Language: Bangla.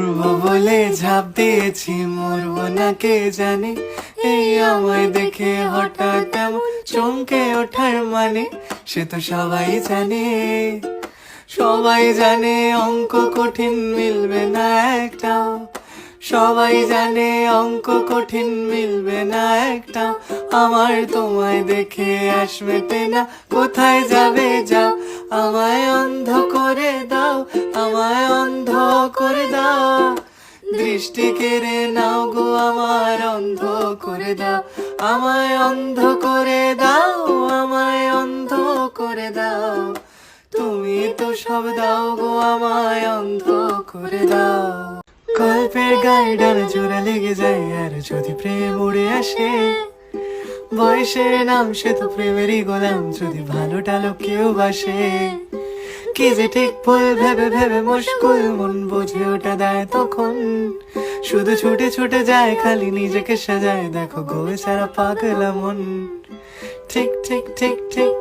মরবো বলে ঝাঁপ দিয়েছি, মরবো না কে জানে। এই আমায় দেখে হঠাৎ এমন চমকে ওঠার মানে, সে তো সবাই জানে। সবাই জানে অঙ্ক কঠিন মিলবে না একটাও, সবাই জানে অঙ্ক কঠিন মিলবে না একটাও। আমার তোমায় দেখে আসবে না, কোথায় যাবে যাও। আমায় অন্ধ করে দাও, আমায় অন্ধ করে দাও। দৃষ্টি কেড়ে নাও গো আমার, অন্ধ করে দাও। আমায় অন্ধ করে দাও, আমায় অন্ধ করে দাও। তুমি তো সব দাও গো, আমায় অন্ধ করে দাও। গল্পের গায়ে ডানা জোড়া লেগে যায়, আর যদি প্রেম উড়ে আসে, বয়সের নাম সে তো প্রেমেরই গোলাম, যদি ভালো টালো কেউ বাসে। কি যে ঠিক ভুল ভেবে ভেবে মুশকুল, মন বুঝে ওটা দেয় তখন। শুধু ছুটে ছুটে যায়, খালি নিজেকে সাজায়, দেখো গো ছাড়া পাগলা মন। ঠিক ঠিক ঠিক ঠিক